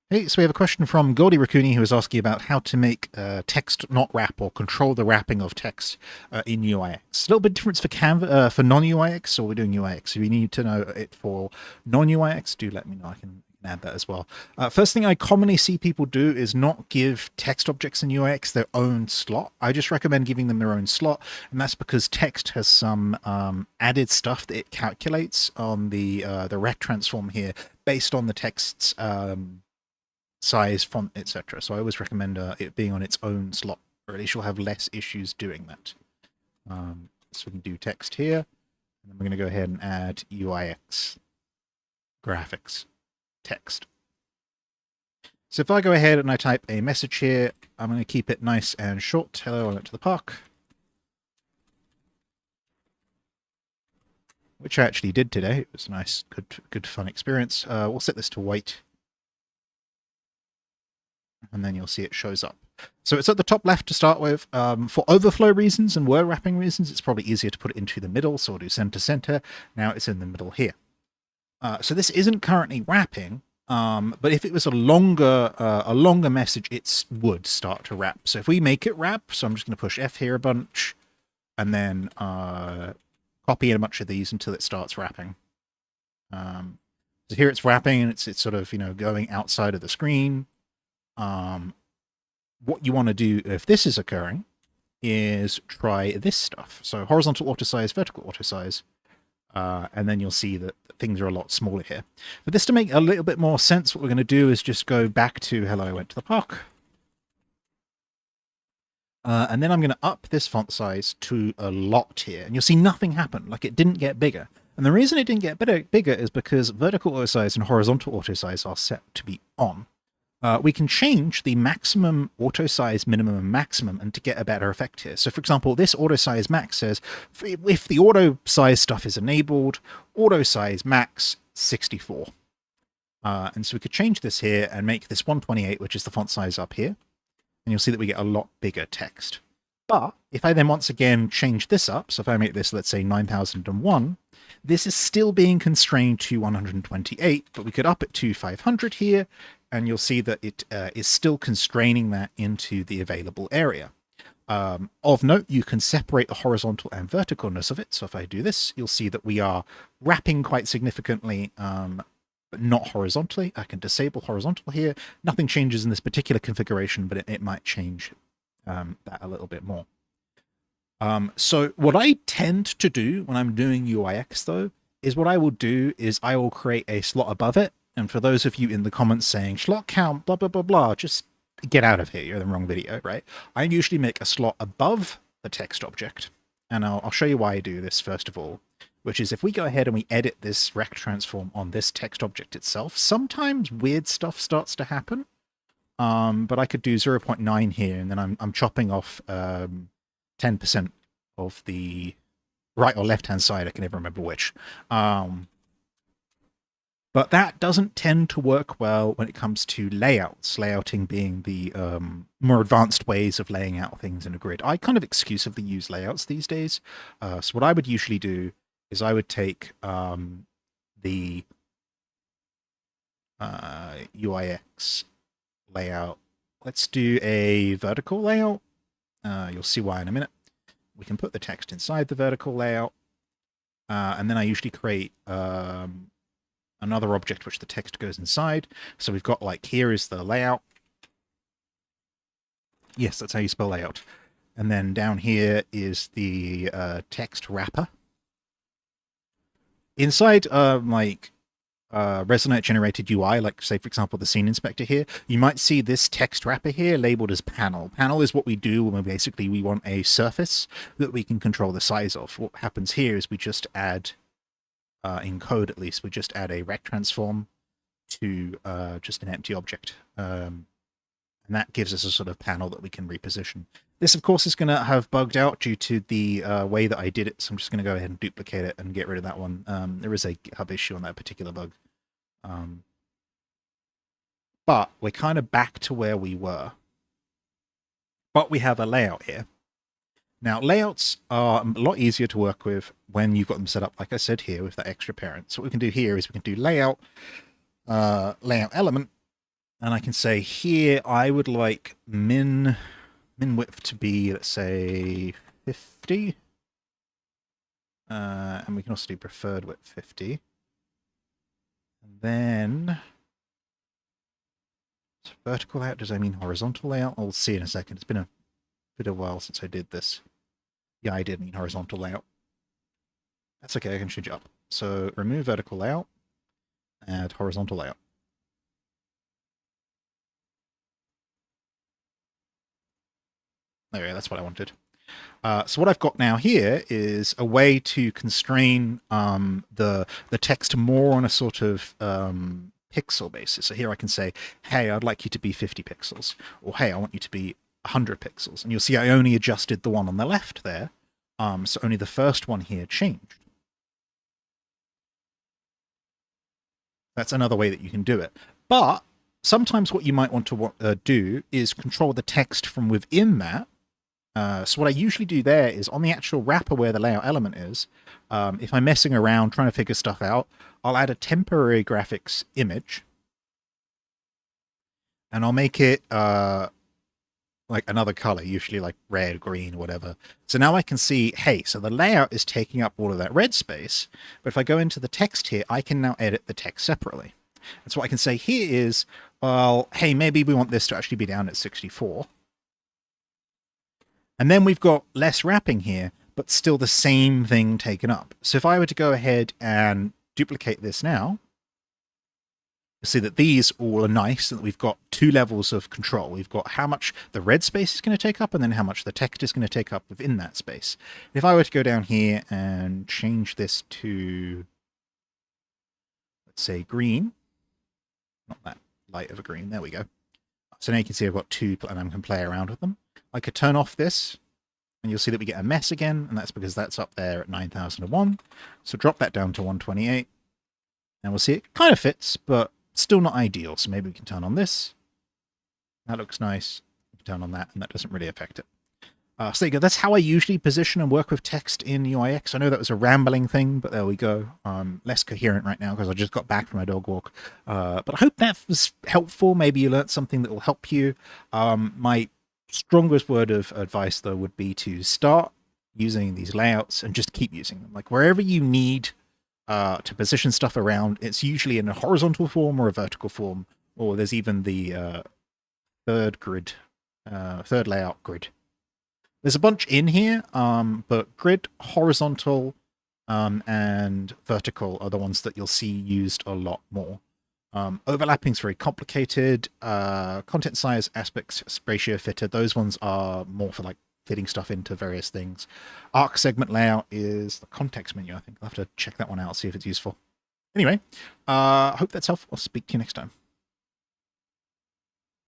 Hey, so we have a question from GoldyRaccoony who is asking about how to make text not wrap or control the wrapping of text in UIX. A little bit different for for non-UIX, so we're doing UIX. If you need to know it for non-UIX, do let me know. I can add that as well. First thing I commonly see people do is not give text objects in UIX their own slot. I just recommend giving them their own slot, and that's because text has some added stuff that it calculates on the rect transform here based on the text's size, font, etc. So I always recommend it being on its own slot, or at least you'll have less issues doing that. So we can do text here, and then we're going to go ahead and add UIX graphics text. So if I go ahead and I type a message here, I'm going to keep it nice and short. Hello, I went to the park. Which I actually did today. It was a nice, good fun experience. We'll set this to white. And then you'll see it shows up. So it's at the top left to start with. For overflow reasons and word wrapping reasons, it's probably easier to put it into the middle, so we'll do center center. Now it's in the middle here. So this isn't currently wrapping, but if it was a longer message, it would start to wrap. So if we make it wrap, so I'm just going to push F here a bunch, and then copy a bunch of these until it starts wrapping. So here it's wrapping, and it's sort of going outside of the screen. What you want to do if this is occurring is try this stuff. So horizontal auto size, vertical auto size, and then you'll see that things are a lot smaller here. For this to make a little bit more sense, what we're going to do is just go back to hello, I went to the park. And then I'm going to up this font size to a lot here, and you'll see nothing happen, like it didn't get bigger. And the reason it didn't get bigger is because vertical auto size and horizontal auto size are set to be on. We can change the maximum auto size, minimum, and maximum, and to get a better effect here. So, for example, this auto size max says if the auto size stuff is enabled, auto size max 64. And so we could change this here and make this 128, which is the font size up here. And you'll see that we get a lot bigger text. But if I then once again change this up, so if I make this, let's say 9001, this is still being constrained to 128, but we could up it to 500 here, and you'll see that it is still constraining that into the available area. Of note, you can separate the horizontal and verticalness of it. So if I do this, you'll see that we are wrapping quite significantly, but not horizontally. I can disable horizontal here. Nothing changes in this particular configuration, but it might change that a little bit more. So what I tend to do when I'm doing UIX, though, is what I will do is I will create a slot above it. And for those of you in the comments saying slot count, blah, blah, blah, blah, just get out of here. You're in the wrong video, right? I usually make a slot above the text object. And I'll show you why I do this first of all, which is if we go ahead and we edit this rect transform on this text object itself, sometimes weird stuff starts to happen. But I could do 0.9 here, and then I'm chopping off 10% of the right or left-hand side. I can never remember which. But that doesn't tend to work well when it comes to layouts, layouting being the more advanced ways of laying out things in a grid. I kind of exclusively use layouts these days. So what I would usually do is I would take the UIX layout. Let's do a vertical layout. You'll see why in a minute. We can put the text inside the vertical layout. And then I usually create another object which the text goes inside. So we've got, like, here is the layout. Yes, that's how you spell layout. And then down here is the text wrapper. Inside, Resonite generated UI, like say, for example, the scene inspector here, you might see this text wrapper here labeled as panel. Panel is what we do when we want a surface that we can control the size of. What happens here is we just add, in code at least, we just add a rect transform to just an empty object. And that gives us a sort of panel that we can reposition. This, of course, is going to have bugged out due to the way that I did it, so I'm just going to go ahead and duplicate it and get rid of that one. There is a GitHub issue on that particular bug. But we're kind of back to where we were. But we have a layout here. Now, layouts are a lot easier to work with when you've got them set up, like I said here, with that extra parent. So what we can do here is we can do layout, layout element, And I can say here I would like min width to be, let's say, 50. And we can also do preferred width 50. And then vertical layout, does that mean horizontal layout? We'll see in a second. It's been a bit of a while since I did this. Yeah, I did mean horizontal layout. That's okay, I can change it up. So remove vertical layout, add horizontal layout. There we go, that's what I wanted. So what I've got now here is a way to constrain the text more on a sort of pixel basis. So here I can say, hey, I'd like you to be 50 pixels, or hey, I want you to be 100 pixels. And you'll see I only adjusted the one on the left there, so only the first one here changed. That's another way that you can do it. But sometimes what you might want to do is control the text from within that. So what I usually do there is on the actual wrapper where the layout element is, if I'm messing around trying to figure stuff out, I'll add a temporary graphics image. And I'll make it like another color, usually like red, green, whatever. So now I can see, hey, so the layout is taking up all of that red space. But if I go into the text here, I can now edit the text separately. And so what I can say here is, well, hey, maybe we want this to actually be down at 64. And then we've got less wrapping here, but still the same thing taken up. So if I were to go ahead and duplicate this now, you'll see that these all are nice, and that we've got two levels of control. We've got how much the red space is going to take up, and then how much the text is going to take up within that space. If I were to go down here and change this to, let's say, green, not that light of a green, there we go. So now you can see I've got two, and I can play around with them. I could turn off this, and you'll see that we get a mess again, and that's because that's up there at 9001. So drop that down to 128, and we'll see it kind of fits, but still not ideal. So maybe we can turn on this. That looks nice. We can turn on that, and that doesn't really affect it. So there you go. That's how I usually position and work with text in UIX. I know that was a rambling thing, but there we go. Less coherent right now because I just got back from my dog walk. But I hope that was helpful. Maybe you learned something that will help you. My strongest word of advice, though, would be to start using these layouts and just keep using them. Like wherever you need to position stuff around, it's usually in a horizontal form or a vertical form, or there's even the third layout grid. There's a bunch in here, but grid, horizontal, and vertical are the ones that you'll see used a lot more. Overlapping is very complicated. Content size, aspect ratio, fitter, those ones are more for like fitting stuff into various things. Arc segment layout is the context menu. I think I'll have to check that one out, see if it's useful. Anyway, I hope that's helpful. I'll speak to you next time.